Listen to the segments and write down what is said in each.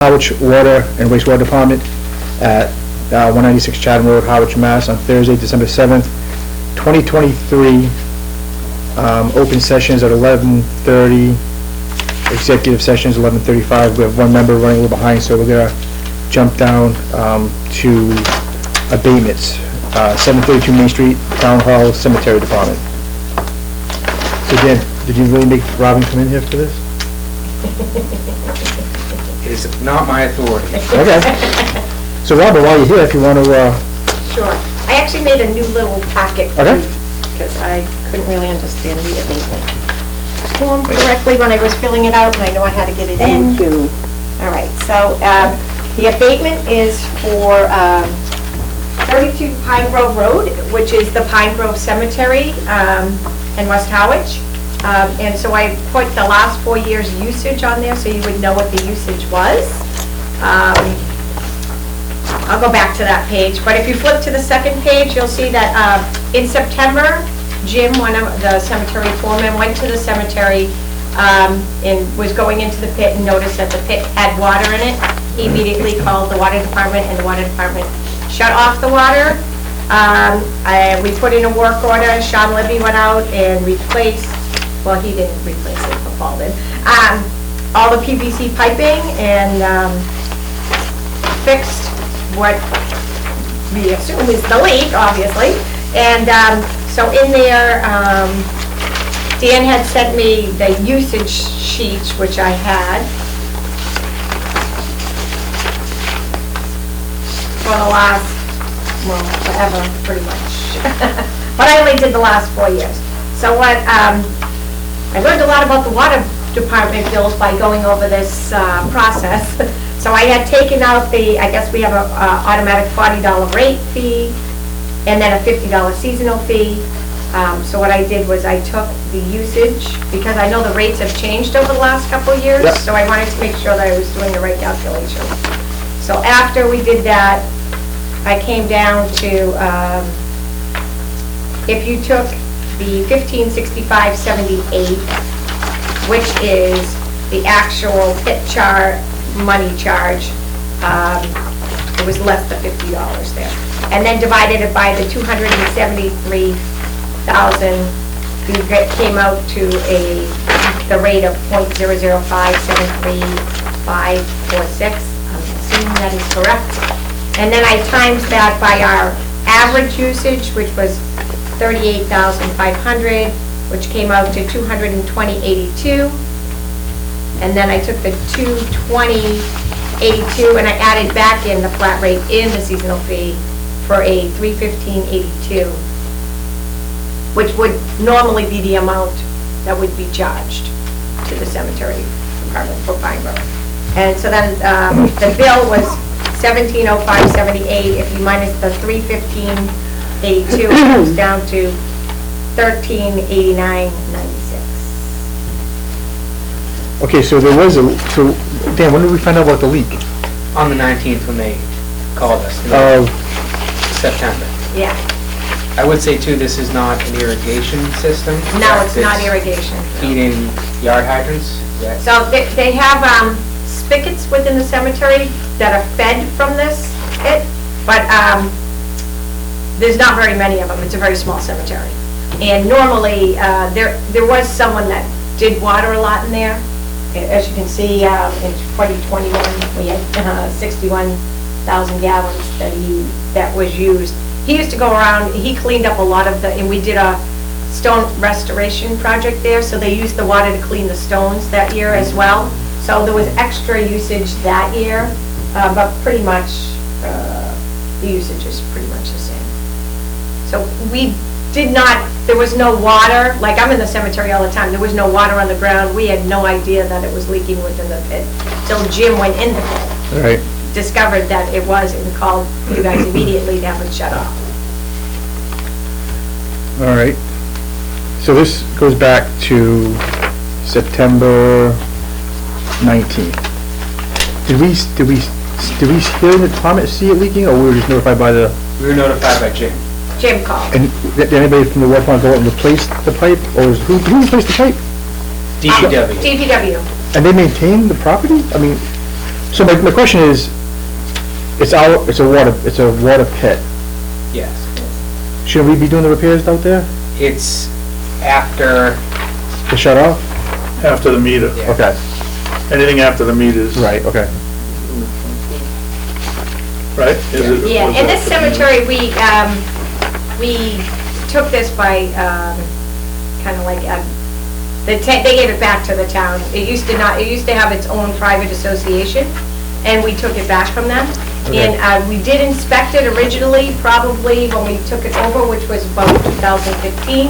Harwich Water and Wastewater Department at 196 Chatham Road, Harwich, Mass. on Thursday, December 7th, 2023. Open sessions at 11:30. Executive sessions 11:35. We have one member running a little behind, so we're gonna jump down to abatements. 732 Main Street, Town Hall, Cemetery Department. So Dan, did you really make Robin come in here for this? It is not my authority. Okay. So Robin, while you're here, if you want to... Sure. I actually made a new little packet Okay. because I couldn't really understand the abatement form correctly when I was filling it out, and I know I had to get it in. Thank you. All right, so the abatement is for 32 Pine Grove Road, which is the Pine Grove Cemetery in West Harwich. And so I put the last 4 years' usage on there so you would know what the usage was. I'll go back to that page, but if you flip to the second page, you'll see that in September, Jim, one of the cemetery foremen, went to the cemetery and was going into the pit and noticed that the pit had water in it. He immediately called the water department, and the water department shut off the water. We put in a work order. Sean Libby went out and replaced, well, he didn't replace it, but Paul did, all the PVC piping and fixed what we assume is the leak, obviously. And so in there, Dan had sent me the usage sheets, which I had for the last, well, forever, pretty much. But I only did the last 4 years. So what, I learned a lot about the water department bills by going over this process. So I had taken out the, I guess we have a automatic $40 rate fee and then a $50 seasonal fee. So what I did was I took the usage, because I know the rates have changed over the last couple of years, Yep. so I wanted to make sure that I was doing the right calculation. So after we did that, I came down to, if you took the $1565.78, which is the actual pit money charge, it was less than $50 there. And then divided it by the 273,000, it came out to the rate of .00573,546. I'm assuming that is correct. And then I times that by our average usage, which was 38,500, which came out to 220.82. And then I took the 220.82 and I added back in the flat rate in the seasonal fee for a 315.82, which would normally be the amount that would be charged to the cemetery department for Pine Grove. And so then the bill was $1705.78. If you minus the 315.82, it comes down to $1389.96. Okay, so there was so Dan, when did we find out about the leak? On the 19th when they called us, September. Yeah. I would say too, this is not an irrigation system. No, it's not irrigation. Feeding yard hydrants. Yes. So they have spigots within the cemetery that are fed from this pit, but there's not very many of them. It's a very small cemetery. And normally, there was someone that did water a lot in there. As you can see, in 2021, we had 61,000 gallons that was used. He used to go around, he cleaned up a lot of and we did a stone restoration project there, so they used the water to clean the stones that year as well. So there was extra usage that year, but pretty much the usage is pretty much the same. So we did not, there was no water, like I'm in the cemetery all the time, there was no water on the ground. We had no idea that it was leaking within the pit till Jim went in the pit. All right. Discovered that it was and called you guys immediately to have it shut off. All right. So this goes back to September 19th. Did we hear in the department see it leaking, or we were just notified by the... We were notified by Jim. Jim called. And did anybody from the water department go out and replace the pipe, or who replaced the pipe? DPW. DPW. And they maintain the property? I mean, So my question is, it's a water pit. Yes. Should we be doing the repairs out there It's after, to shut off? After the meter. Yeah. Okay, Anything after the meters. right, okay. Right? Is it- Yeah, was in that this the- cemetery, we took this by, kind of like, they gave it back to the town. It used to have its own private association, and we took it back from them. Okay. And we did inspect it originally, probably when we took it over, which was about 2015,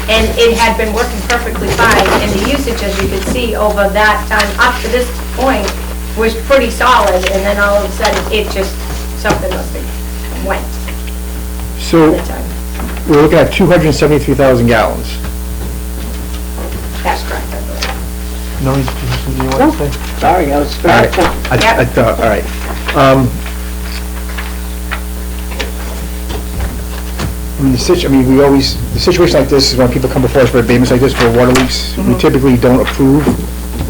and it had been working perfectly fine, and the usage, as you can see, over that time, up to this point, was pretty solid, and then all of a sudden, something must have went So, at the time. we're looking at 273,000 gallons. That's correct, I believe. No, you want to say? Sorry, I was All right, scratching. I thought, all right. I mean, the situation like this is when people come before us for abatements like this for water leaks, we typically don't approve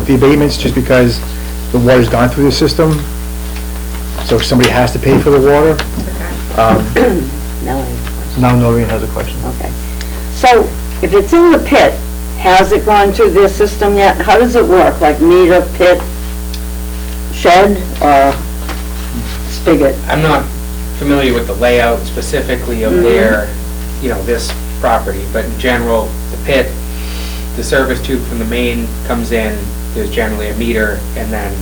the abatements just because the water's gone through the system. So somebody has to pay for the water. No, Now Noreen has a question. okay. So, if it's in the pit, has it gone through their system yet? How does it work? Like meter, pit, shed, or spigot? I'm not familiar with the layout specifically of this property, but in general, the pit, the service tube from the main comes in, there's generally a meter, and then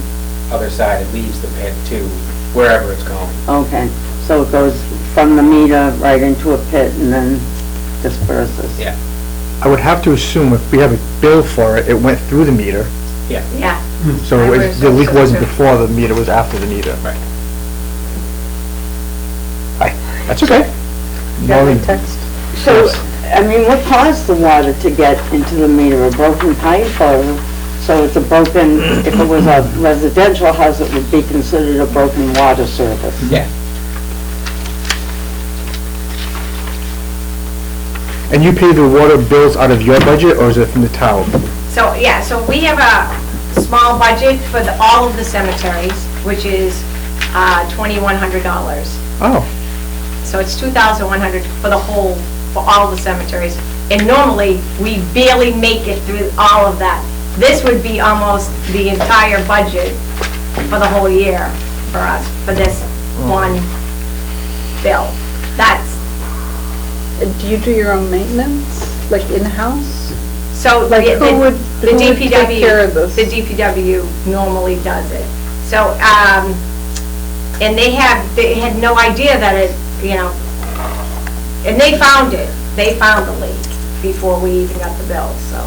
other side, it leaves the pit to wherever it's going. Okay, so it goes from the meter right into a pit and then disperses? Yeah. I would have to assume if we have a bill for it, it went through the meter. Yeah. Yeah. So I would the leak assume so, wasn't too. before the meter, it was after the meter. Right. That's okay. Noreen. So, I mean, what caused the water to get into the meter? A broken pipe, or, so it's a broken, if it was a residential house, it would be considered a broken water service? Yeah. And you pay the water bills out of your budget, or is it from the town? So, yeah, so we have a small budget for all of the cemeteries, which is $2,100. Oh, So it's $2,100 for all the cemeteries. And normally, we barely make it through all of that. This would be almost the entire budget for the whole year for us, for this one bill. That's, Do you do your own maintenance, like in-house? so Like, the who would DPW. take care of this? The DPW normally does it. So, and they had no idea that it, and they found the leak before we even got the bill, so.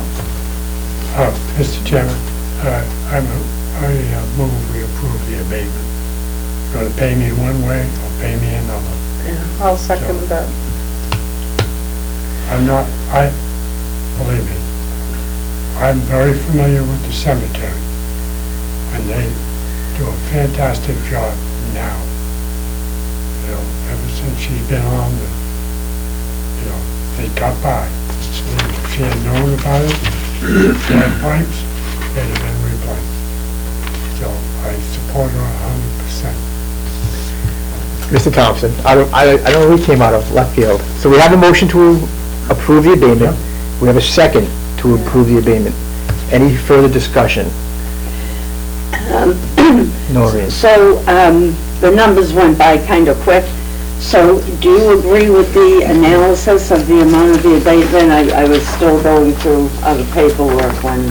Mr. Chairman, I move we approve the abatement. Going to pay me one way or pay me another. I'll second that. Believe me, I'm very familiar with the cemetery, and they do a fantastic job now. Ever since she's been on, they got by. If she had known about it, bad pipes, they'd have been replaced. So I support her 100%. Mr. Thompson, I don't know who came out of left field. So we have a motion to approve the abatement. We have a second to approve the abatement. Any further discussion? Noreen. So, the numbers went by kind of quick. So, do you agree with the analysis of the amount of the abatement? I was still going through other paperwork when...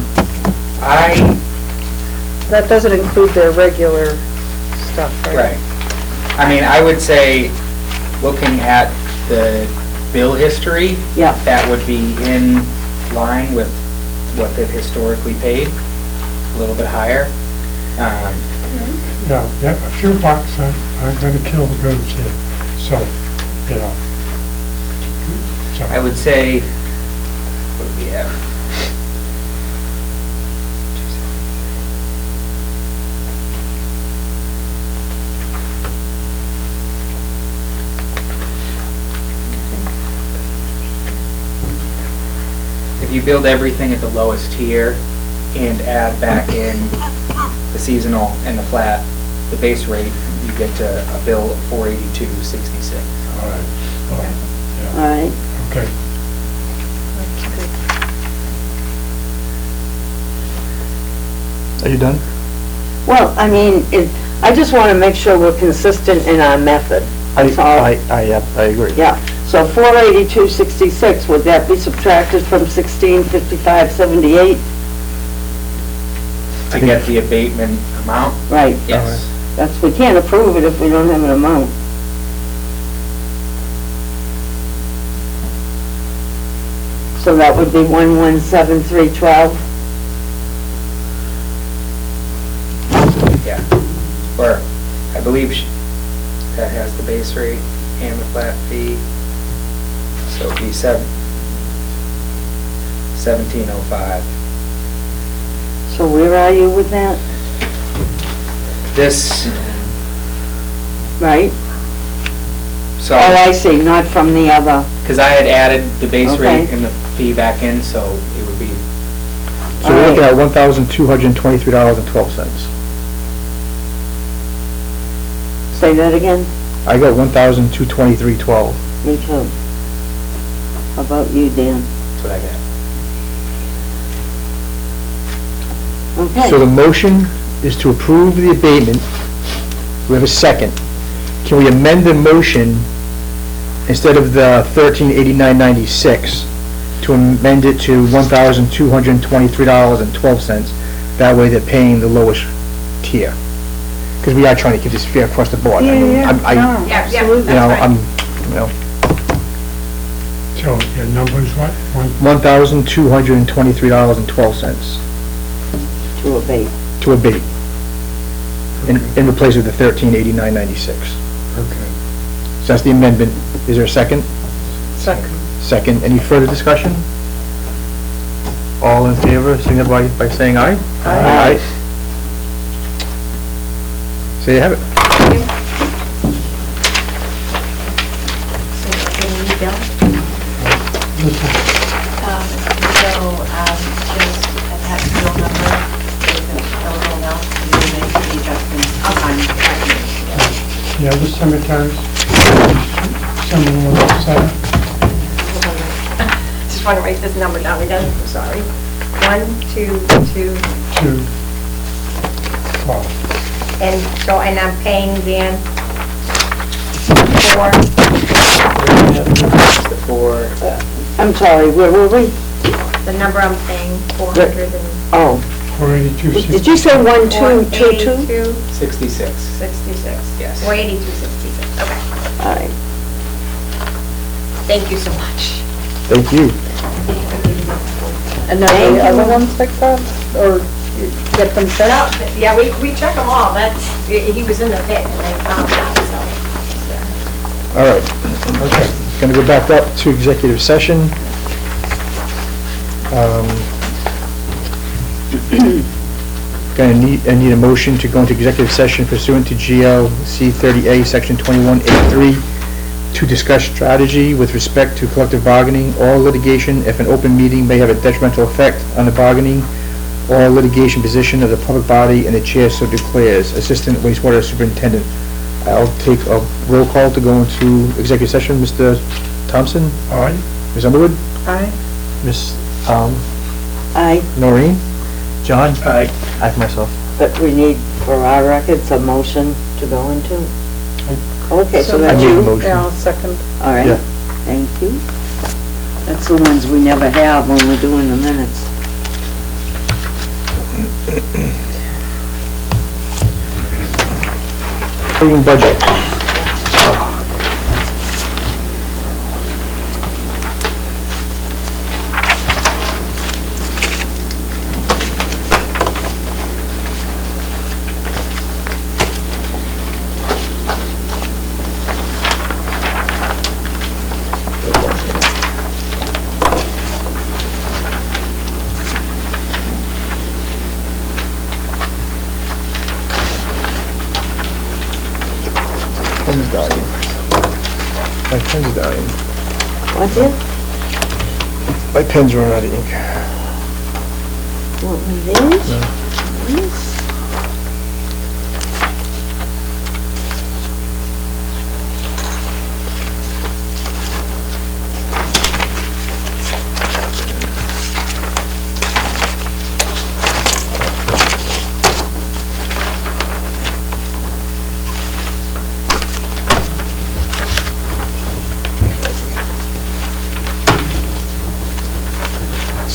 That doesn't include their regular stuff, right? Right. I mean, I would say, looking at the bill history, Yeah. that would be in line with what they've historically paid, a little bit higher. Yeah, a few bucks aren't going to kill the goods here. So, I would say, what do we have? If you build everything at the lowest tier and add back in the seasonal and the flat, the base rate, you get a bill of $482.66. All right. All Yeah, right, okay. Are you done? well, I mean, I just want to make sure we're consistent in our method, that's all. I agree. Yeah, so 482.66, would that be subtracted from 1655.78? To get the abatement amount, Right, yes. we can't approve it if we don't have an amount. So that would be 117312. Yeah. Or, I believe that has the base rate and the flat fee. So it'd be 1705. So where are you with that? This, Right? so, Oh, I see, not from the other. because I had added the base rate Okay. and the fee back in, so it would be, So we're looking at $1,223.12. Say that again? I got $1,223.12. Me too. How about you, Dan? that's what I got. Okay. So the motion is to approve the abatement. We have a second. Can we amend the motion, instead of the $1,389.96, to amend it to $1,223.12? That way they're paying the lowest tier. Because we are trying to keep this fair across the board. I mean, Yeah, I- no, Yeah, absolutely. You know, that's I'm, right. you know, So your number's what? $1,223.12 To abate. to abate, in replace of the $1,389.96. Okay. So that's the amendment. Is there a second? Second. Second. Any further discussion? All in favor, signify by saying aye. Aye. So you have it. So, can you bill? Just a tax bill number, everything else, you make the adjustments on The other cemeteries, similar setup? Just want to write this number down again, I'm sorry. 1, 2, 2, 2, 12. and so, and I'm paying Dan for, For, I'm sorry, where were we? the number I'm paying, 400 and... Oh, 482.60. did you say 1222? 66. 66. Yes. 482.66, okay. All right. Thank you so much. Thank you. And are the other ones like that? Or you get them No, checked? yeah, we check them all, that's, he was in the pit and they found that, so. All right. Okay. Going to go back up to executive session. I need a motion to go into executive session pursuant to GLC 30A, Section 21A3, to discuss strategy with respect to collective bargaining or litigation if an open meeting may have a detrimental effect on the bargaining or litigation position of the public body and the chair so declares. Assistant Wastewater Superintendent. I'll take a roll call to go into executive session. Mr. Thompson? All right. Ms. Underwood? Aye. Ms. Aye, Noreen? John? Aye. I for myself. but we need, for our records, a motion to go into. Okay, so So that's I need a you. motion. Yeah, I'll second. All right, Yeah. thank you. That's the ones we never have when we're doing the minutes. Approving budget. Pen's dying. My pen's dying. What's it? My pen's running out of ink. What was this? No. This?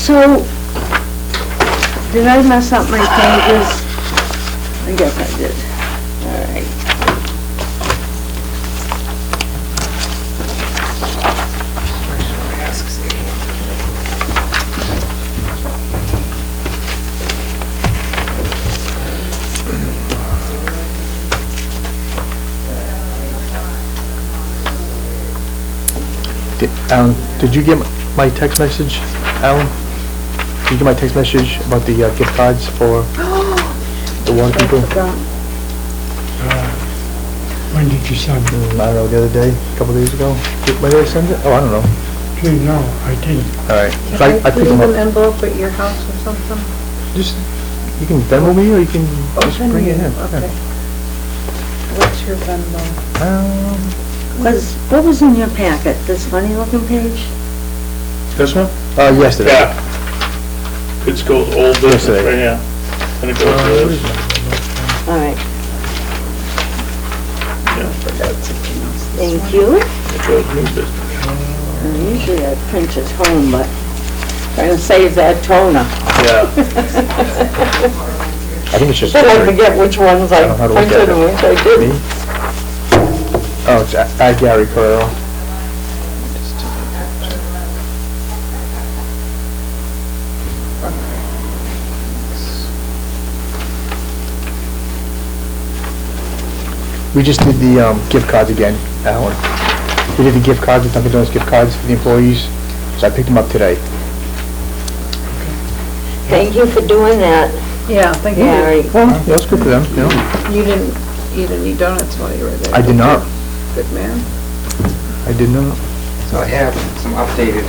So, did I mess up my pages? I guess I did. All right. Did you get my text message, Alan? Did you get my text message about the gift cards for the water people? When did you send it? I don't know, the other day, a couple days ago. When did I send it? Oh, I don't know. Gee, no, I didn't. All right. Can So I I picked leave them an up. envelope at your house or something? Just, you can Venmo me or you can just Send bring me- it in. Okay. What's your Venmo? What was in your packet? This funny looking page? This one? Yesterday. Yeah. It's goes old business Yesterday. right here. And it goes to this. All right, Yeah. thank you. It goes new business. Usually I print at home, but trying to save that toner. Yeah. I think it's just. Then I forget which ones I I don't know how to look at printed it. and which I Me? didn't. Oh, it's at Gary Carrero. We just did the gift cards again, Alan. We did the gift cards, the Dunkin' Donuts gift cards for the employees, so I picked them up today. Thank you for doing that, Yeah, thank you. Gary. Well, yeah, that's good for them, you know? You didn't eat any donuts while you were there? I did not. Good man. I did not. So I have some updated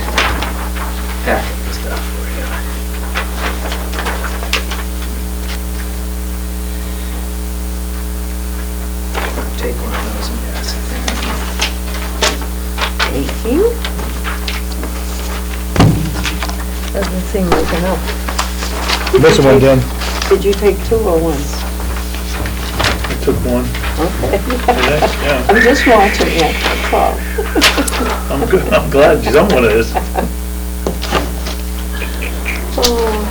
packet and stuff for you. Take one of those and pass it. Thank you. Doesn't seem like enough. Missing one again. Did you take two or one? I took one. Okay. Yeah. I'm just watching it, that's all. I'm good. I'm glad someone is. Oh.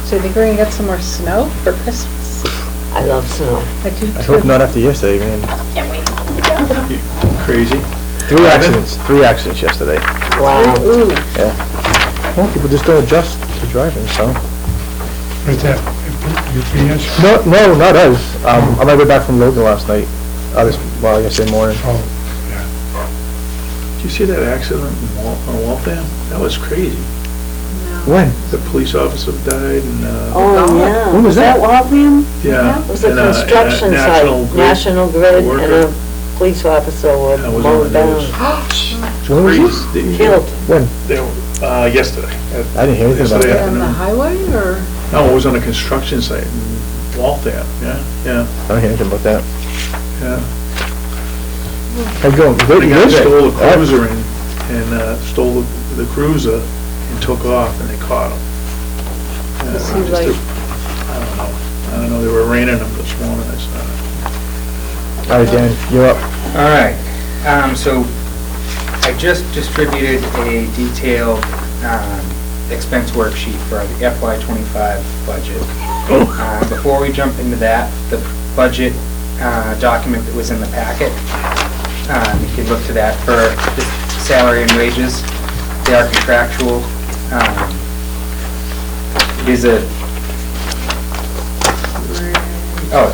So you're gonna get some more snow for Christmas? I love snow. I do I hope not after yesterday, man. You Crazy. Three accidents yesterday. Wow. Ooh, Yeah. Well, people just don't adjust to driving, so. Was that UPS? No, not us. I'm on my way back from Logan last night. Yesterday morning. Oh, Did you see that accident on Waltham? That was crazy. When? The police officer died and, Oh, yeah. When was that? Waltham? yeah. It was a and, construction National site, Grid National Grid, and worker. a police officer was That was on mowed the down. news. When was this? Crazy. Killed. When? They were, yesterday. I didn't hear anything about Yesterday that. on the afternoon. highway or? No, it was on a construction site in Waltham, yeah. I don't hear anything about that. Yeah. How you going? The Good, guy good. stole a cruiser and stole the cruiser and took off and they caught him. Yeah, Was he just like- I don't know, they were arraigning him this morning, I saw. All right, Dan, you're up. All right, so I just distributed a detailed expense worksheet for the FY '25 budget. Before we jump into that, the budget document that was in the packet, you can look to that for the salary and wages. They are contractual. It is it's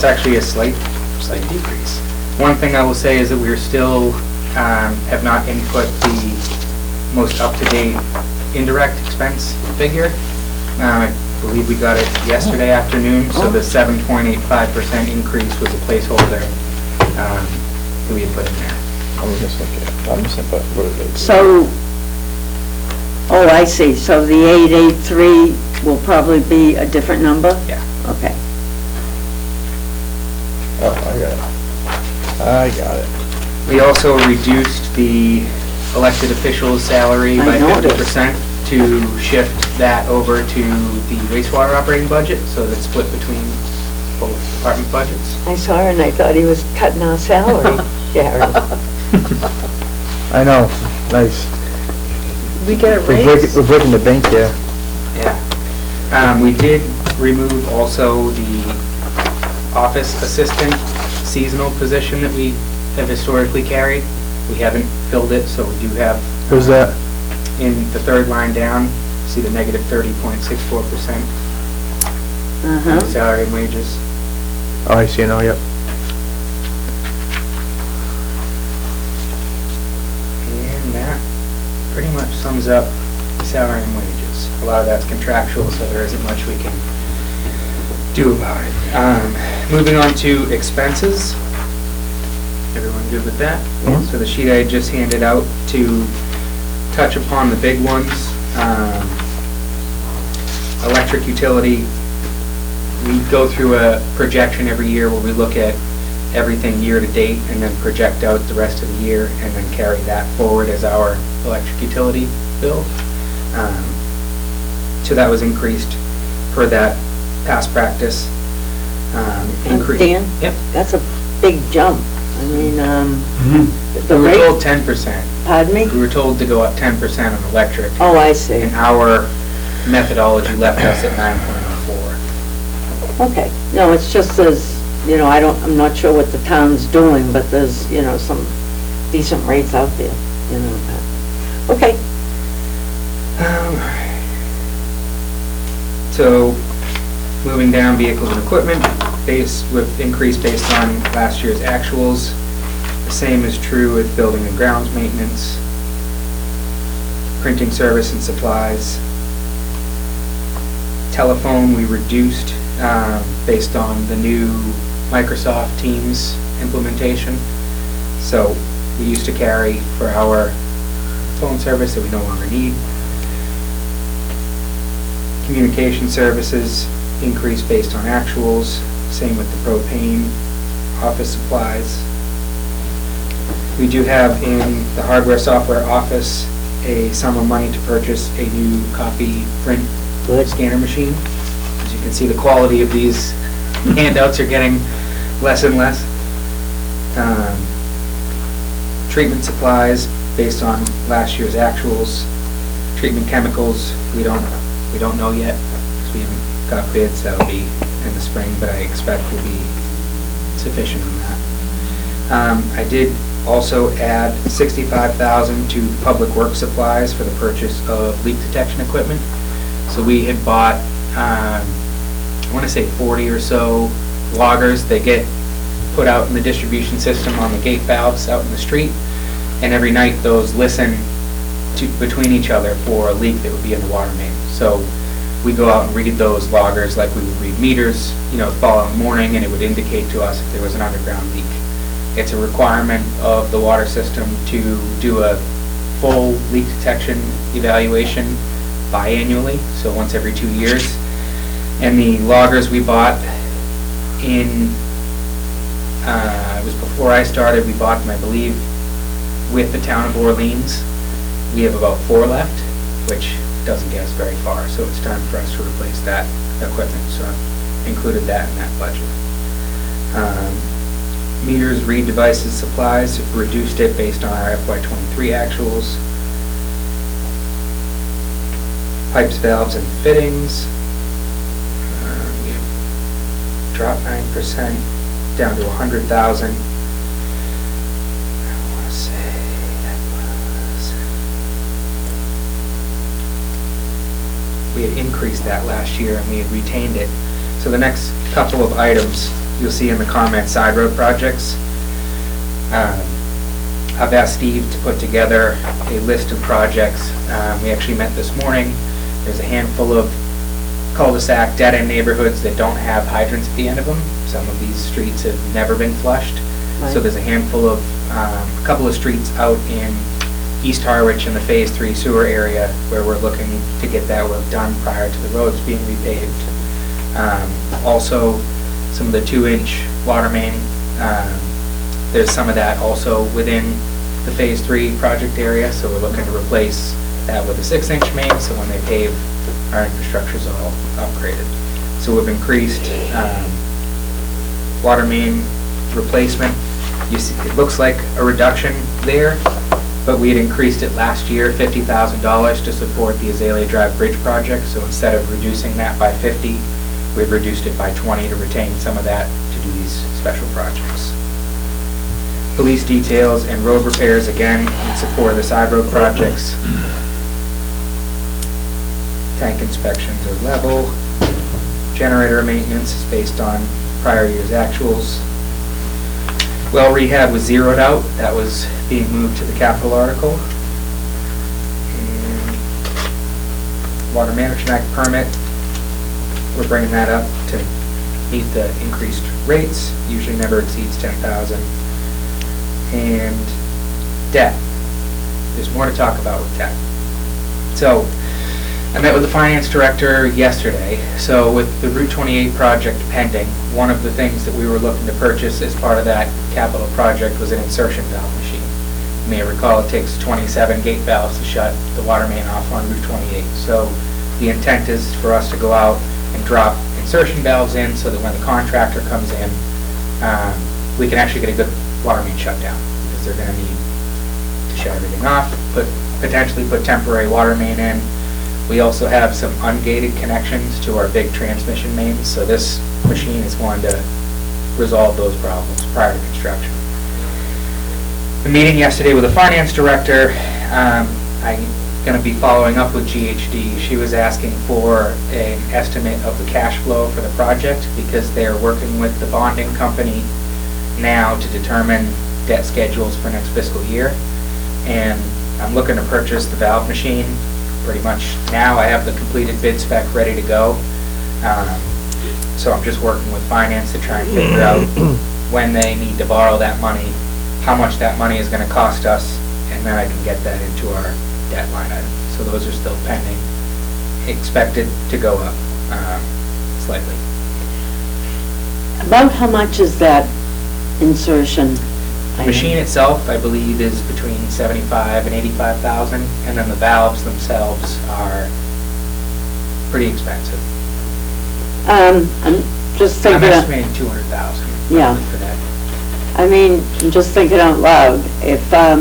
actually a slight decrease. One thing I will say is that we're still, have not input the most up-to-date indirect expense figure. I believe we got it yesterday afternoon, so the 7.85% increase was a placeholder that we had put in there. I'm missing, but what is it? So, oh, I see, so the 883 will probably be a different number? Yeah. Okay. Oh, I got it. We also reduced the elected officials' salary I by noticed. 50% to shift that over to the wastewater operating budget, so that's split between both department budgets. I saw her and I thought he was cutting our salary, Gary. I know, nice. We get a We're raise? breaking the bank here. Yeah. We did remove also the office assistant seasonal position that we have historically carried. We haven't filled it, so we do have. Who's that? In the third line down, see the negative 30.64% Uh-huh. salary and wages. Oh, I see now, yep. And that pretty much sums up salary and wages. A lot of that's contractual, so there isn't much we can do about it. Moving on to expenses. Everyone good with that? Mhm. So the sheet I just handed out to touch upon the big ones. Electric utility, we go through a projection every year where we look at everything year to date and then project out the rest of the year and then carry that forward as our electric utility bill. So that was increased per that past practice. Dan? Yep. That's a big jump. I mean, the We were rate, told 10%. pardon me? We were told to go up 10% on electric, Oh, I see. and our methodology left us at 9.04. Okay. No, it's just as, I'm not sure what the town's doing, but there's, some decent rates out there, but- Okay. So, moving down, vehicles and equipment, with increase based on last year's actuals. The same is true with building and grounds maintenance, printing service and supplies. Telephone, we reduced based on the new Microsoft Teams implementation. So we used to carry for our phone service that we no longer need. Communication services increased based on actuals, same with the propane, office supplies. We do have in the hardware software office a sum of money to purchase a new copy print Good. scanner machine. As you can see, the quality of these handouts are getting less and less. Treatment supplies based on last year's actuals. Treatment chemicals, we don't know yet, because we haven't got bids. That'll be in the spring, but I expect will be sufficient on that. I did also add $65,000 to public works supplies for the purchase of leak detection equipment. So we had bought, I want to say 40 or so loggers that get put out in the distribution system on the gate valves out in the street, and every night those listen between each other for a leak that would be in the water main. So we go out and read those loggers like we would read meters, the following morning, and it would indicate to us if there was an underground leak. It's a requirement of the water system to do a full leak detection evaluation biannually, so once every 2 years. And the loggers we bought it was before I started, we bought them, I believe, with the town of Orleans. We have about 4 left, which doesn't get us very far, so it's time for us to replace that equipment, so I've included that in that budget. Meters, read devices, supplies, reduced it based on our FY23 actuals. Pipes, valves, and fittings, we dropped 9% down to 100,000. I want to say that we had increased that last year and we had retained it. So the next couple of items you'll see in the comment, side road projects. I've asked Steve to put together a list of projects. We actually met this morning. There's a handful of cul-de-sac dead-end neighborhoods that don't have hydrants at the end of them. Some of these streets have never been flushed. Right. So there's a handful of, a couple of streets out in East Harwich in the Phase 3 sewer area where we're looking to get that work done prior to the roads being repaved. Also, some of the 2-inch water main, there's some of that also within the Phase 3 project area, so we're looking to replace that with a 6-inch main, so when they pave, our infrastructure's all upgraded. So we've increased water main replacement. You see, it looks like a reduction there, but we had increased it last year, $50,000 to support the Azalea Drive Bridge project. So instead of reducing that by 50, we've reduced it by 20 to retain some of that to do these special projects. Police details and road repairs, again, in support of the side road projects. Tank inspections are level. Generator maintenance is based on prior year's actuals. Well rehab was zeroed out. That was being moved to the capital article. And Water Management Act permit, we're bringing that up to meet the increased rates. Usually never exceeds 10,000. And debt. There's more to talk about with debt. So I met with the finance director yesterday. So with the Route 28 project pending, one of the things that we were looking to purchase as part of that capital project was an insertion valve machine. You may recall it takes 27 gate valves to shut the water main off on Route 28. So the intent is for us to go out and drop insertion valves in so that when the contractor comes in, we can actually get a good water main shutdown, because they're going to need to shut everything off, potentially put temporary water main in. We also have some ungated connections to our big transmission mains, so this machine is going to resolve those problems prior to construction. The meeting yesterday with the finance director, I'm going to be following up with GHD. She was asking for an estimate of the cash flow for the project, because they are working with the bonding company now to determine debt schedules for next fiscal year. And I'm looking to purchase the valve machine pretty much now. I have the completed bid spec ready to go. So I'm just working with finance to try and figure out when they need to borrow that money, how much that money is going to cost us, and then I can get that into our debt line item. So those are still pending, expected to go up slightly. About how much is that insertion? The machine itself, I believe, is between 75 and 85,000, and then the valves themselves are pretty expensive. I'm just I'm thinking, estimating 200,000 Yeah. for that. I mean, I'm just thinking out loud, if, I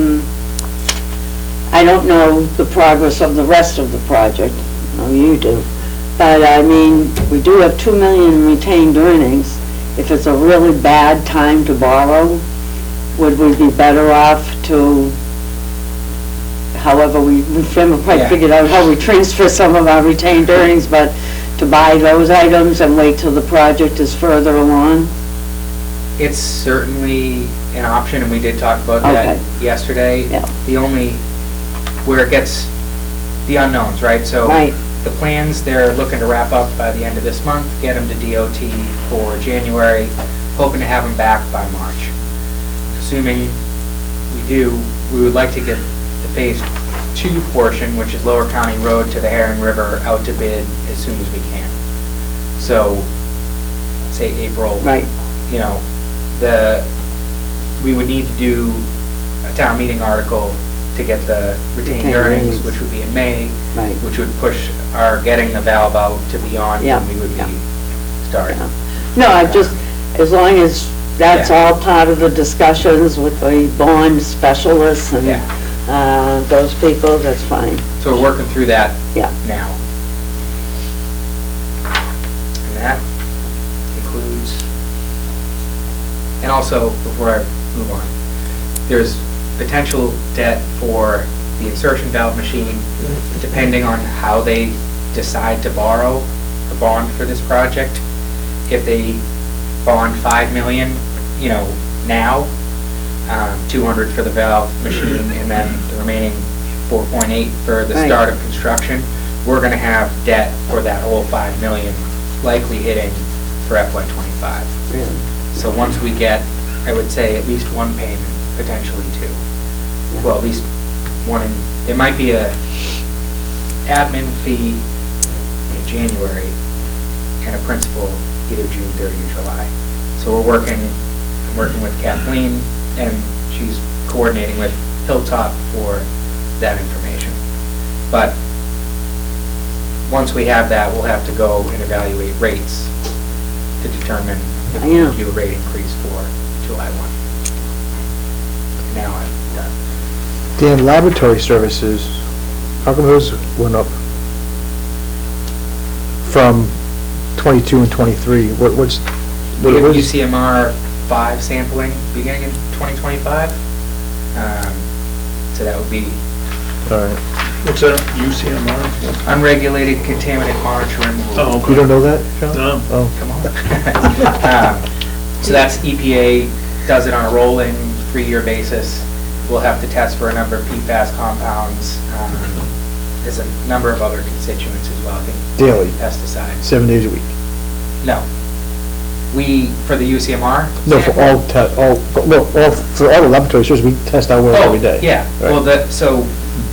don't know the progress of the rest of the project, no, you do, but I mean, we do have 2 million in retained earnings. If it's a really bad time to borrow, would we be better off to, however, we haven't quite Yeah. figured out how we transfer some of our retained earnings, but to buy those items and wait till the project is further along? It's certainly an option, and we did talk about that Okay. yesterday. Yeah. The only, where it gets the unknowns, right? So Right. the plans, they're looking to wrap up by the end of this month, get them to DOT for January, hoping to have them back by March. Assuming we do, we would like to get the phase 2 portion, which is Lower County Road to the Herring River, out to bid as soon as we can. So, say April. Right. You know, we would need to do a town meeting article to get the retained Retained earnings, earnings. which would be in May, Right. which would push our getting the valve out to beyond Yeah, when we would yeah. be starting. No, I just, as long as that's Yeah. all part of the discussions with the bond specialists and Yeah. those people, that's fine. So we're working through that Yeah. now. And that includes, and also, before I move on, there's potential debt for the insertion valve machine, depending on how they decide to borrow the bond for this project. If they bond 5 million, you know, now, 200 for the valve machine, and then the remaining 4.8 for the Right. start of construction, we're gonna have debt for that whole 5 million likely hitting for FY '25. Really. So once we get, I would say, at least one payment, potentially two. Well, at least one in, there might be a admin fee in January and a principal either June 30 or July. So I'm working with Kathleen, and she's coordinating with Hilltop for that information. But once we have that, we'll have to go and evaluate rates to determine if we Yeah. do a rate increase for July 1. Now I'm done. Dan, laboratory services, how come those went up from 22 and 23? What We have was? UCMR 5 sampling beginning in 2025. So that would be All right. What's that, UCMR? unregulated contaminant monitoring. Oh, okay. You don't know that, John? No. Oh, Come on. So that's EPA does it on a rolling 3-year basis. We'll have to test for a number of PFAS compounds. There's a number of other constituents as well, I think. Daily. Pesticides. 7 days a week? No. For the UCMR? No, for sample? for all the laboratory services, we test our wells every day. Oh, yeah. Right. Well,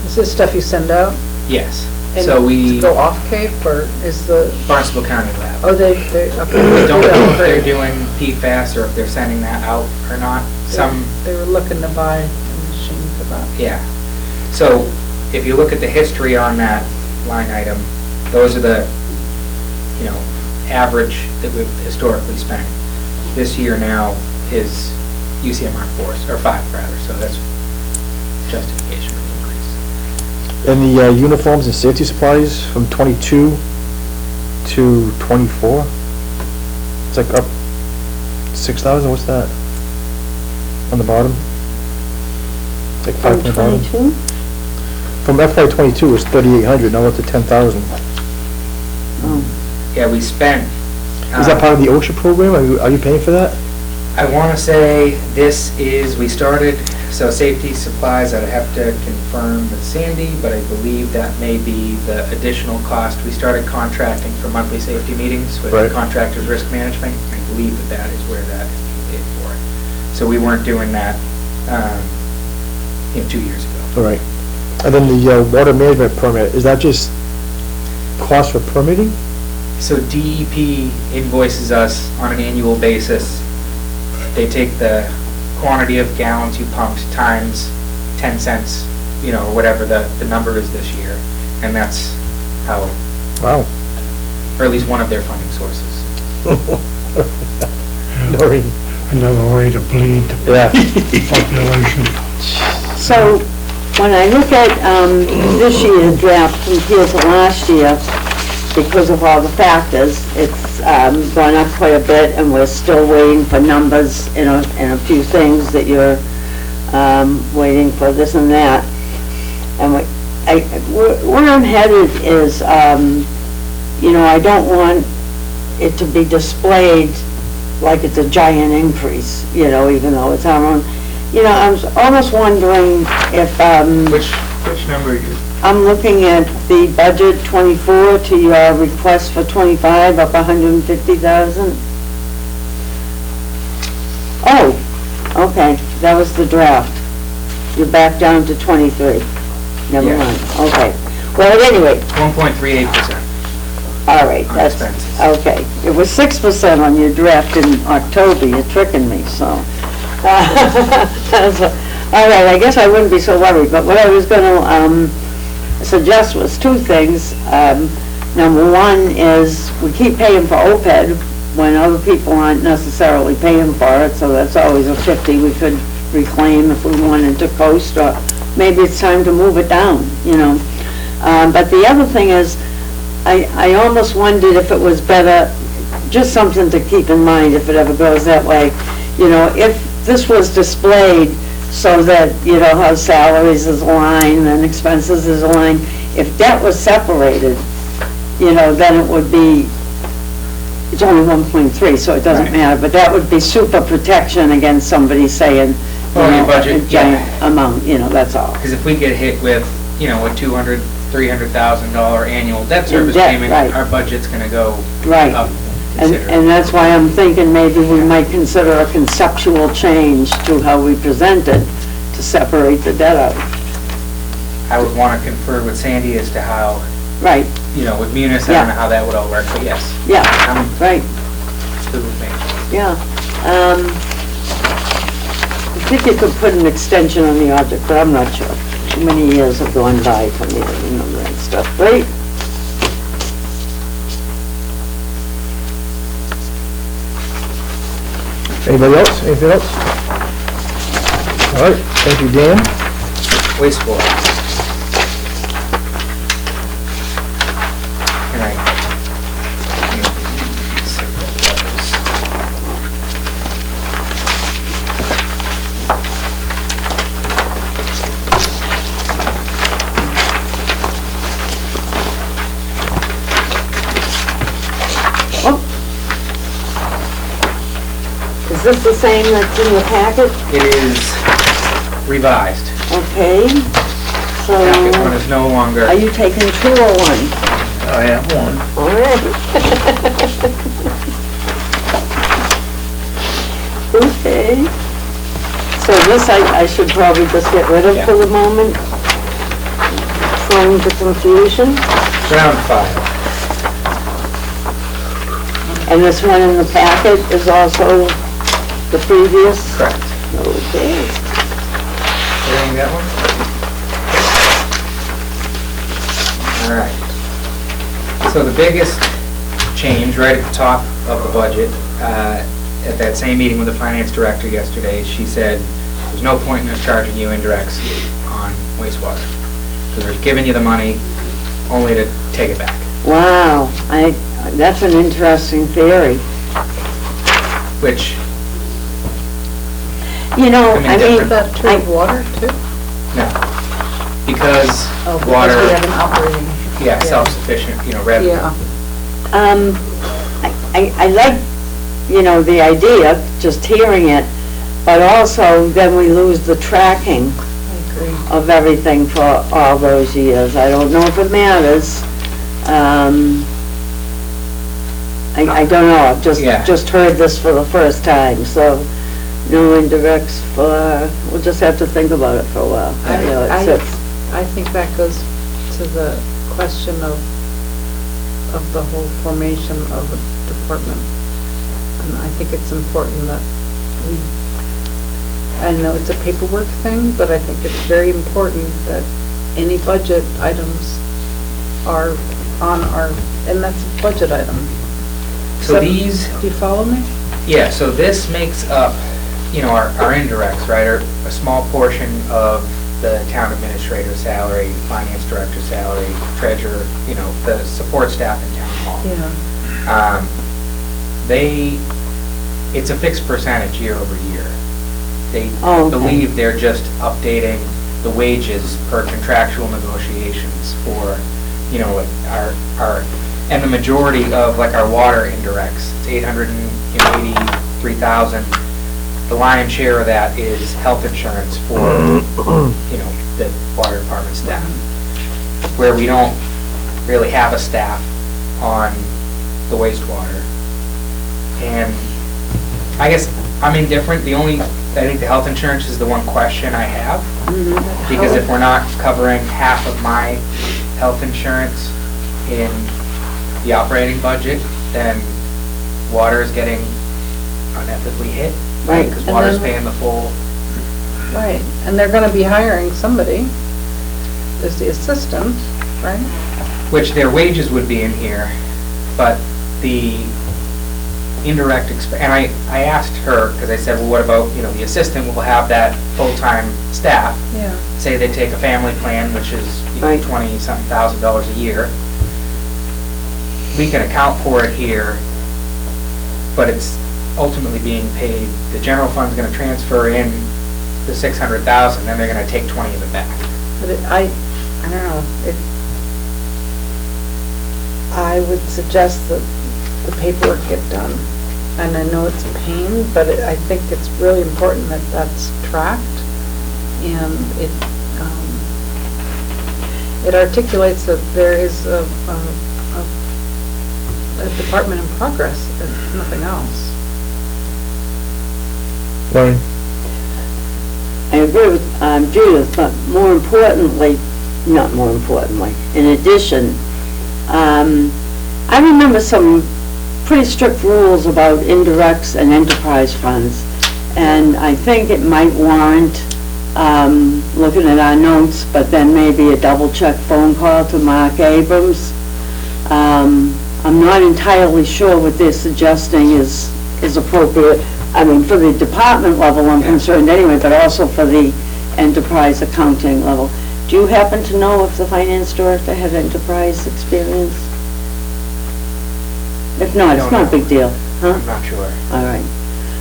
Is this stuff you send out? yes. And So we, Go off Cape, or is the, Barnstable County lab. oh, they, We okay. don't know if they're doing PFAS or if they're sending that out or not. Some, They were looking to buy a machine for that. yeah. So if you look at the history on that line item, those are the, average that we've historically spent. This year now is UCMR 4, or 5 rather, so that's justification for the increase. And the uniforms and safety supplies from 22 to 24? It's like up 6,000, what's that? On the bottom? It's like 5 on the bottom. 22? From FY 22 was 3,800, now up to 10,000. Yeah, we spent. Is that part of the OSHA program? Are you paying for that? I want to say we started, so safety supplies, I'd have to confirm with Sandy, but I believe that may be the additional cost. We started contracting for monthly safety meetings with Right. Contractors Risk Management. I believe that is where that is being paid for. So we weren't doing that 2 years ago. All right. And then the water management permit, is that just cost for permitting? So DEP invoices us on an annual basis. They take the quantity of gallons you pumped times 10 cents, or whatever the number is this year. And that's how, Wow. or at least one of their funding sources. Noreen. Another way to bleed the Yeah. population. So, when I look at this year's draft compared to last year, because of all the factors, it's gone up quite a bit, and we're still waiting for numbers in a few things that you're waiting for this and that. And where I'm headed is, I don't want it to be displayed like it's a giant increase, even though it's our own. I was almost wondering if, Which number are you? I'm looking at the budget 24 to your request for 25, up 150,000. Oh, okay, that was the draft. You're back down to 23. Never Yeah. mind, okay. Well, at any rate, 1.38%. all right, On that's, expenses. okay. It was 6% on your draft in October, you're tricking me, so. All right, I guess I wouldn't be so worried, but what I was gonna suggest was 2 things. Number one is, we keep paying for OPED when other people aren't necessarily paying for it, so that's always a 50 we could reclaim if we wanted to coast, or maybe it's time to move it down, But the other thing is, I almost wondered if it was better, just something to keep in mind if it ever goes that way, if this was displayed so that, how salaries is aligned and expenses is aligned, if debt was separated, then it would be, it's only 1.3, so it doesn't Right. matter, but that would be super protection against somebody saying, Oh, your budget, a giant yeah. amount, that's all. Because if we get hit with, a $200,000, $300,000 annual debt service debt, payment, right. our budget's going to go Right. up And considerably. that's why I'm thinking maybe we might consider a conceptual change to how we present it to separate the debt out. I would want to confer with Sandy as to how, Right, with Munis, I Yeah. don't know how that would all work, but yes. yeah, I'm right, good with me. yeah. I think you could put an extension on the object, but I'm not sure. Too many years have gone by for me to remember that stuff, right? Anybody else? Anything else? All right, thank you, Dan. wastewater. And Is this the same that's in the packet? it is revised. Okay, so, Packet one is no longer. are you taking 2 or 1? I have one. All right. Okay. So this I should probably just get rid of for the moment. Prone to confusion. Ground file. And this one in the packet is also the previous? Correct. Okay. Everything got one? All right. So the biggest change right at the top of the budget, at that same meeting with the finance director yesterday, she said, there's no point in us charging you indirects on wastewater. Because we're giving you the money only to take it back. Wow, that's an interesting theory. Which, You know, I mean, I mean, Is that true of water too? no. Because Oh, because water, we have an operating. yeah, self-sufficient, revenue. Yeah, I like, the idea, just hearing it, but also then we lose the tracking I agree. of everything for all those years. I don't know if it matters. I don't know, I've Yeah. just heard this for the first time, so no indirects for, we'll just have to think about it for a while. I think that goes to the question of the whole formation of a department. And I think it's important that I know it's a paperwork thing, but I think it's very important that any budget items are on and that's a budget item. So these, Do you follow me? yeah, so this makes up, our indirects, right, are a small portion of the town administrator's salary, finance director's salary, treasurer, the support staff in town hall. Yeah. It's a fixed percentage year over year. They Oh, okay. believe they're just updating the wages per contractual negotiations for, and the majority of our water indirects, it's 883,000. The lion's share of that is health insurance for, the water department staff. Where we don't really have a staff on the wastewater. And I guess I'm indifferent. I think the health insurance is the one question I have. Because if we're not covering half of my health insurance in the operating budget, then water is getting unethically hit. Right. Because And water's then- paying the full. Right, and they're gonna be hiring somebody as the assistant, right? Which their wages would be in here, but the indirect and I asked her, because I said, well, what about, the assistant will have that full-time staff. Yeah. Say they take a family plan, which is Right. $20-something thousand a year. We can account for it here, but it's ultimately being paid, the general fund's gonna transfer in the 600,000, then they're gonna take 20 of it back. But I don't know, I would suggest that the paperwork get done. And I know it's a pain, but I think it's really important that that's tracked. And it articulates that there is a department in progress and nothing else. Lauren? I agree with Judith, but in addition, I remember some pretty strict rules about indirects and enterprise funds, and I think it might warrant looking at our notes, but then maybe a double-check phone call to Mark Abrams. I'm not entirely sure what they're suggesting is appropriate. I mean, for the department level, I'm concerned anyway, but also for the enterprise accounting level. Do you happen to know if the finance director had enterprise experience? If not, it's I don't no know. big deal, huh? I'm not sure. All right.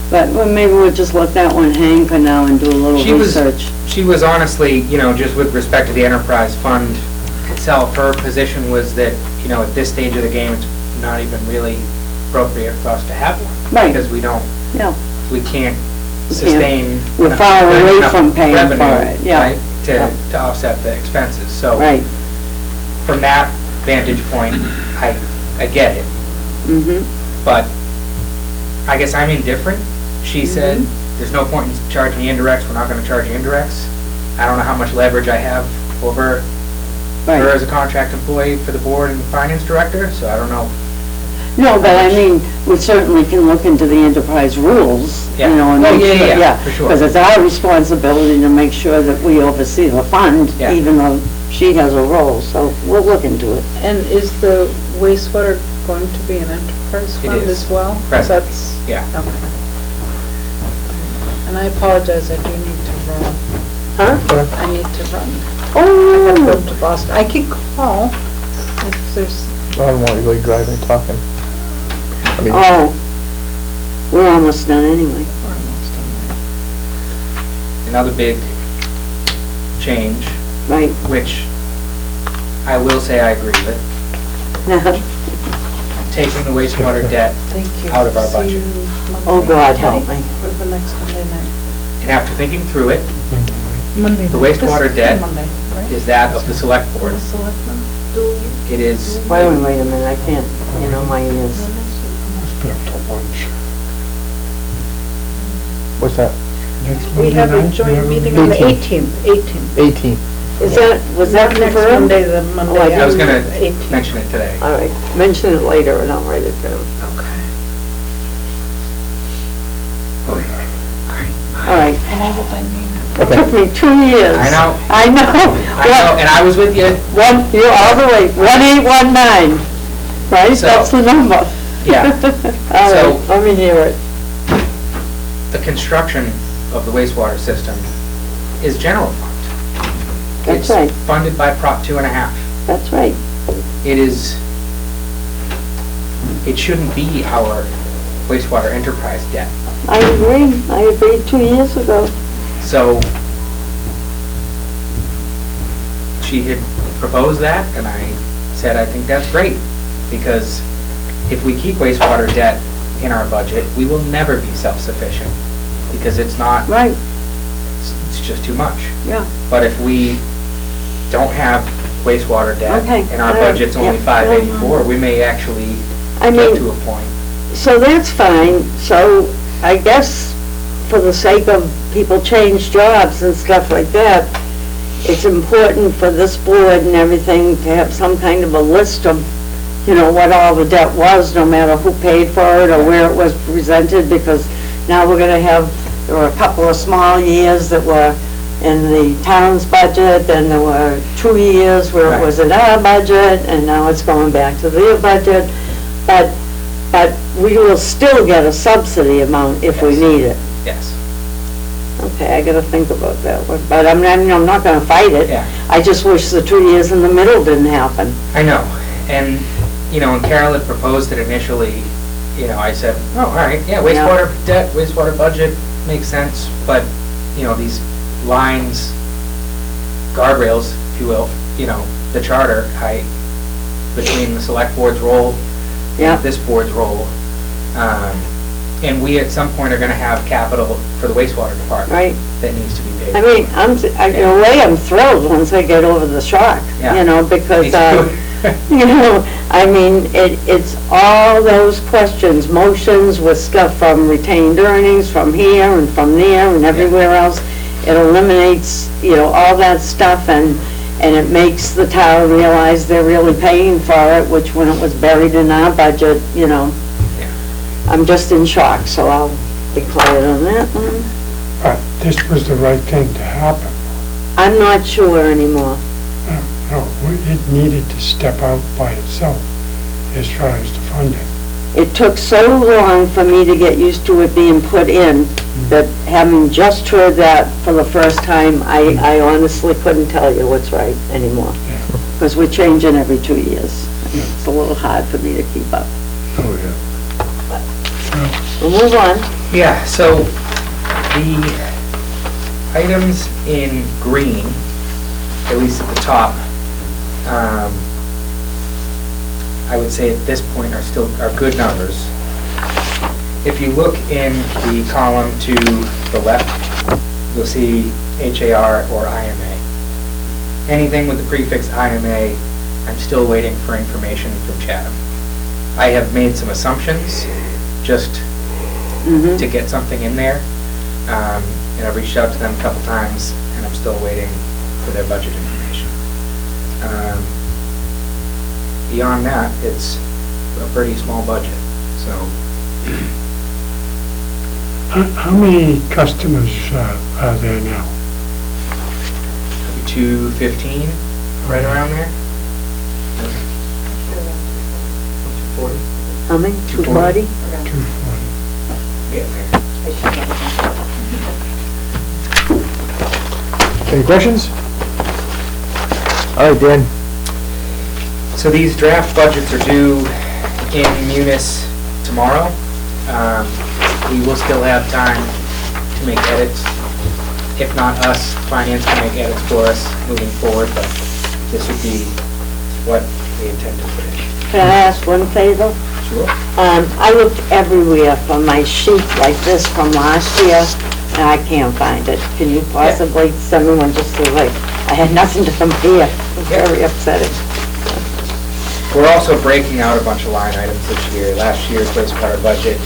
But well, maybe we'll just let that one hang for now and do a little She was- research. She was honestly, just with respect to the enterprise fund itself, her position was that, at this stage of the game, it's not even really appropriate for us to have one. Right. Because we can't We can't. sustain. We're enough- far away enough from paying for revenue, it, yeah. right, Yeah. To offset the expenses. So Right. from that vantage point, I get it. Mm-hmm. But I guess I'm indifferent. She said, there's no point in charging the indirects, we're not gonna charge the indirects. I don't know how much leverage I have over her Right. as a contract employee for the board and finance director, so I don't know. No, but I mean, we certainly can look into the enterprise rules, you Yeah. know, and Oh, make yeah, sure, yeah, yeah. for sure. Because it's our responsibility to make sure that we oversee the fund, Yeah. even though she has a role, so we'll look into it. And is the wastewater going to be an enterprise It fund is. as well? Present. That's, Yeah. okay. And I apologize, I do need to run. Huh? I need to run. I gotta go Oh, to Boston. I can call if there's, I don't want you like driving, talking. I mean, oh, we're almost done anyway. we're almost done Another big change, Right. which I will say I agree with, taking the wastewater debt, there. Thank you. Out of our See budget. you Monday. Oh, God, help me. Or the next Monday night. and after thinking through it, Monday. The wastewater This debt Monday, right? is that of the select For board. the selectmen, do It is, Wait a minute, I can't, my ears. Must be up to lunch. what's that? Next We Monday have a night, joint meeting on the 18th. 18. Is that, was that Next confirmed? Monday, the Monday. Oh, I I was after gonna the 18th. mention it today. All right, mention it later and I'll write it down. Okay. All right. And I hope I mean. It took me 2 years. I know. I know. I know, and I was with you, You're all the way, 1819, right? So- That's the number. yeah. All So- right, let me hear it. The construction of the wastewater system is general fund. That's right, It's funded by Prop 2.5. that's right. It shouldn't be our wastewater enterprise debt. I agreed 2 years ago. So she had proposed that, and I said, I think that's great, because if we keep wastewater debt in our budget, we will never be self-sufficient, because it's not, Right, it's just too much. yeah. But if we don't have wastewater debt, Okay, and our all right, budget's only yeah. 584, we may actually I get mean, to a point. so that's fine. So I guess for the sake of people change jobs and stuff like that, it's important for this board and everything to have some kind of a list of, what all the debt was, no matter who paid for it or where it was presented, because now we're gonna have, there were a couple of small years that were in the town's budget, and there were 2 years where it Right. was in our budget, and now it's going back to their budget. But we will still get a subsidy amount if we Yes. need it. Yes. Okay, I gotta think about that one, but I'm not gonna fight it. Yeah. I just wish the 2 years in the middle didn't happen. I know, and, when Carol had proposed it initially, I said, oh, all right, yeah, wastewater debt, wastewater budget, makes sense, but, these lines, guardrails, if you will, the charter, between the select board's role Yeah. and this board's role, and we at some point are gonna have capital for the wastewater department Right. that needs to be paid. I mean, in a way, I'm thrilled once I get over the shock, Yeah. because, Me too. I mean, it's all those questions, motions with stuff from retained earnings, from here and from there and everywhere else. It eliminates, all that stuff, and it makes the town realize they're really paying for it, which when it was buried in our budget, I'm just in shock, so I'll be quiet on that one. But this was the right thing to happen. I'm not sure anymore. No, it needed to step out by itself as far as the funding. it took so long for me to get used to it being put in, that having just heard that for the first time, I honestly couldn't tell you what's right anymore. Because we're changing every 2 years. It's a little hard for me to keep up. Oh, yeah. We'll move on. Yeah, so the items in green, at least at the top, I would say at this point are good numbers. If you look in the column to the left, you'll see HAR or IMA. Anything with the prefix IMA, I'm still waiting for information from Chatham. I have made some assumptions just to get something in there. And I've reached out to them a couple times, and I'm still waiting for their budget information. Beyond that, it's a pretty small budget, so. How many customers are there now? 215, right around there. 240? How many? 240? 240. Yeah, there. Any questions? All right, Dan. So these draft budgets are due in Munis tomorrow. We will still have time to make edits. If not us, finance can make edits for us moving forward, but this would be what we intend to put in. Can I ask one favor? Sure. I looked everywhere for my sheet like this from last year, and I can't find it. Can you possibly send me one just so like, I had nothing to compare? It's very upsetting. We're also breaking out a bunch of line items this year. Last year's wastewater budget,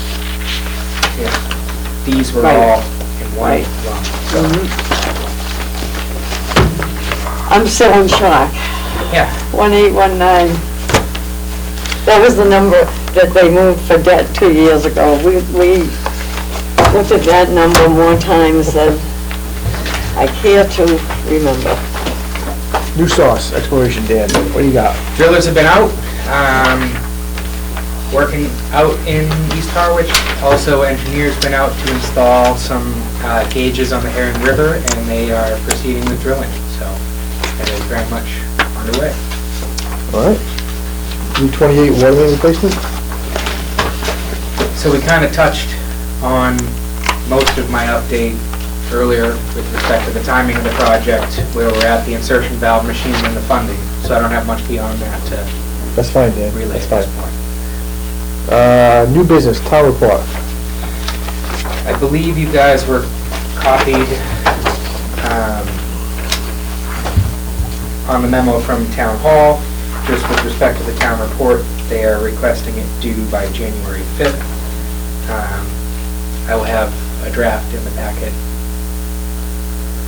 these were all in one lump. So, I'm still in shock. yeah, 1819. That was the number that they moved for debt 2 years ago. We looked at that number more times than I care to remember. New sauce, exploration, Dan. What do you got? drillers have been out, working out in East Harwich. Also, engineers been out to install some gauges on the Heron River, and they are proceeding with drilling. So it is very much underway. All right. Route 28 water main replacement? So we kind of touched on most of my update earlier with respect to the timing of the project, where we're at, the insertion valve machine and the funding. So I don't have much beyond that to That's fine, Dan. relay That's at this fine. point. New business, town report. I believe you guys were copied on the memo from Town Hall. Just with respect to the town report, they are requesting it due by January 5th. I will have a draft in the packet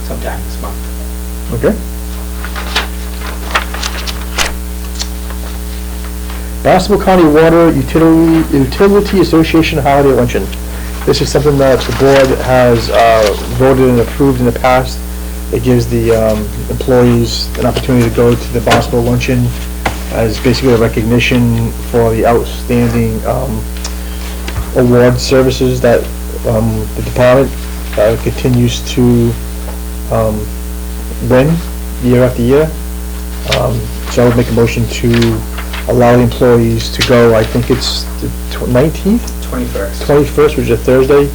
sometime this month. Okay. Barnstable County Water Utility Association Holiday Luncheon. This is something that the board has voted and approved in the past. It gives the employees an opportunity to go to the Barnstable Luncheon as basically a recognition for the outstanding award services that the department continues to win year after year. So I would make a motion to allow the employees to go. I think it's the 19th? 21st. 21st, which is a Thursday,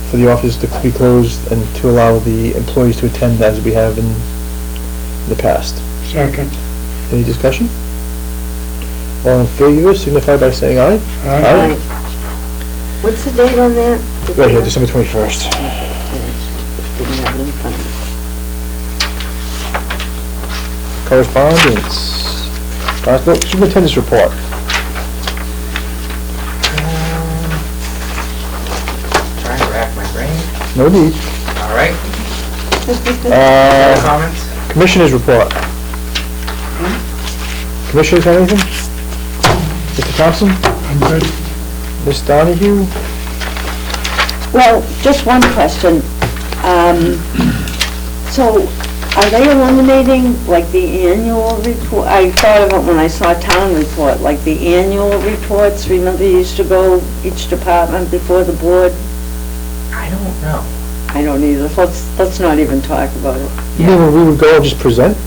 for the office to be closed and to allow the employees to attend as we have in the past. Second. Any discussion? All in favor, signify by saying aye. Aye. What's the date on that? Right here, December 21st. Didn't have it in front of me. Correspondence. Barnstable Superintendent's report. Trying to rack my brain. No need. All right. Other comments? Commissioners report. Commissioners have anything? Mr. Thompson? I'm good. Ms. Donahue? Well, just one question. So Are they eliminating, like, the annual report? I thought of it when I saw town report, like the annual reports. Remember you used to go each department before the board? I don't know. I don't either. Let's not even talk about it. You mean when we would go and just present?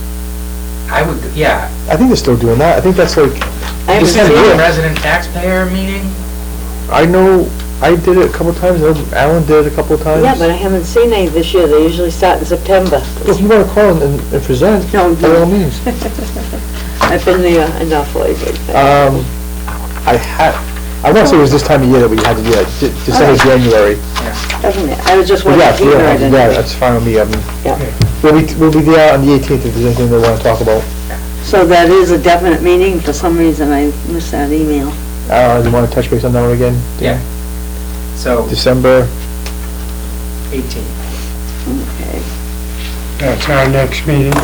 I would, yeah. I think they're still doing that. I think that's like, I haven't Just seen have The it. it. resident taxpayer meeting? I know, I did it a couple of times, I know Alan did it a couple of times. Yeah, but I haven't seen any this year. They usually start in September. If you want to call and present, No, by all means. I've been there enough lately. I want to say it was this time of year that we had to do it, December, January. Doesn't it? I was just But wondering yeah, if you heard yeah, anything. that's fine with me. I mean, Yeah. we'll be there on the 18th if there's anything they want to talk about. So that is a definite meeting? For some reason, I missed that email. Do you want to touch base on that one again? Yeah. So, December, 18. Okay. That's our next meeting.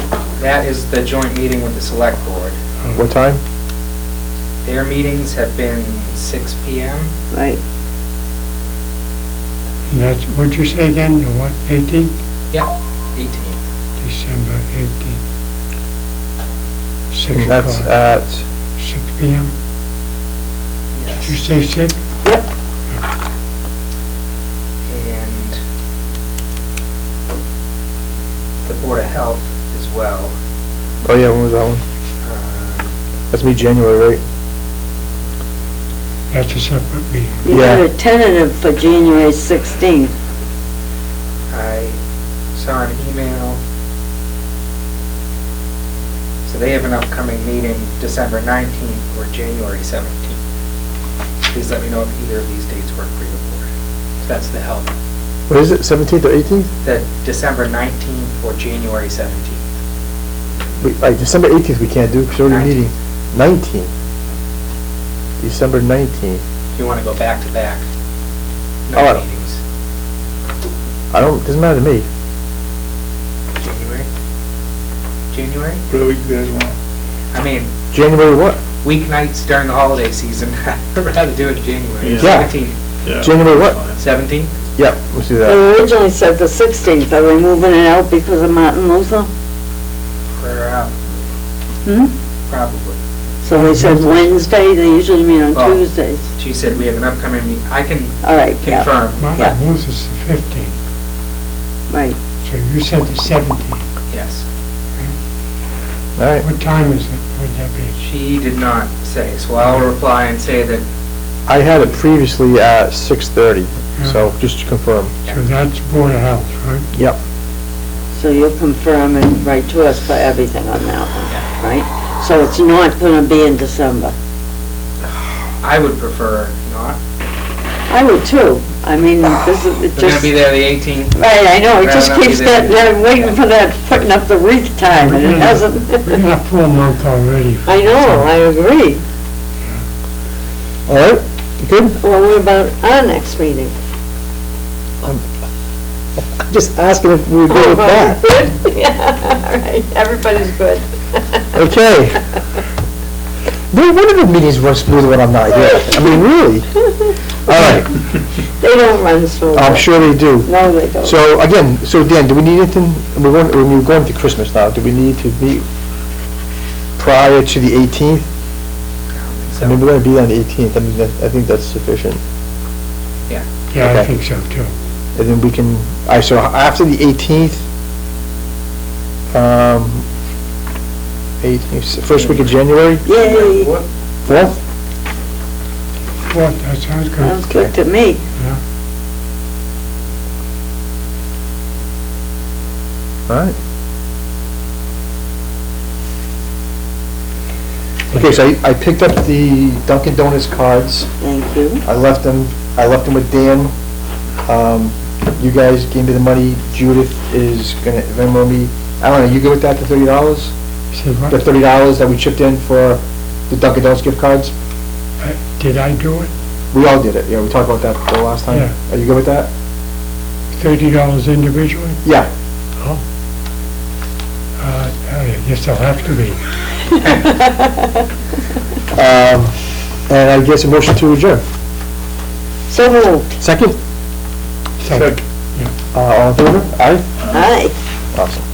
That is the joint meeting with the select board. what time? Their meetings have been 6 PM. Right. And that's, what'd you say again, the what, 18th? Yeah, 18. December 18th. 6 And that's o'clock, at, 6 PM? Did you Yes. say 6? Yep. And the Board of Health as well. oh yeah, when was that one? That's me, January, right? That's a separate meeting. You got a tentative for January 16th. I saw an email. So they have an upcoming meeting December 19th or January 17th. Please let me know if either of these dates work for your board. So that's the health. What is it, 17th or 18th? The December 19th or January 17th. December 18th we can't do, because we're already meeting. 19th. December 19th. If you want to go back to back. Oh. No meetings. Doesn't matter to me. January? January? Whatever you guys want. I mean, January what? weeknights during the holiday season. I'd rather do it in January. Yeah. 17th. Yeah. January what? 17th? Yeah, let's do that. They originally said the 16th. Are we moving it out because of Martin Luther? Probably. So they said Wednesday, they usually meet on Well, Tuesdays. She said we have an upcoming meeting. I can All right, yeah, confirm. Yeah. Martin Luther's the 15th, right. so you said the 17th. Yes. All right. What time is it? Would that be? She did not say, so I'll reply and say that, I had it previously at 6:30, so just to confirm. So that's Board of Health, right? Yep. So you'll confirm and write to us for everything on that one, right? So it's not gonna be in December. I would prefer not. I would too. I mean, this is, it We're gonna just, be there the 18th. right, I know, it just Rather not keeps be there. getting, I'm waiting for that, putting up the wreath time, and it hasn't. We're in a full month already. I know, I agree. All right, you good? Well, what about our next meeting? I'm just asking if we were good with that. Good? Yeah, all right, everybody's good. Okay. No wonder the meetings run smoother when I'm not here. I mean, really? All right, They don't run smooth. I'm sure they do. No, they don't. So again, Dan, do we need anything, we're going to Christmas now, do we need to meet prior to the 18th? I mean, we're gonna be on the 18th, I mean, I think that's sufficient. Yeah, I Okay. think so too. And then we can, all right, so after the 18th, 18th, first week of January, Yay, 4th? What, that sounds good. sounds good to me. All right. Okay, so I picked up the Dunkin' Donuts cards. Thank you. I left them with Dan. You guys gave me the money. Judith is gonna Venmo me. Alan, are you good with that, the $30? Say The what? $30 that we chipped in for the Dunkin' Donuts gift cards? Did I do it? We all did it, yeah, we talked about that the last time. Yeah. Are you good with that? $30 individually? Yeah. I guess I'll have to be. And I guess a motion to adjourn. So moved. Second? Second. All in favor? Aye? Aye. Awesome.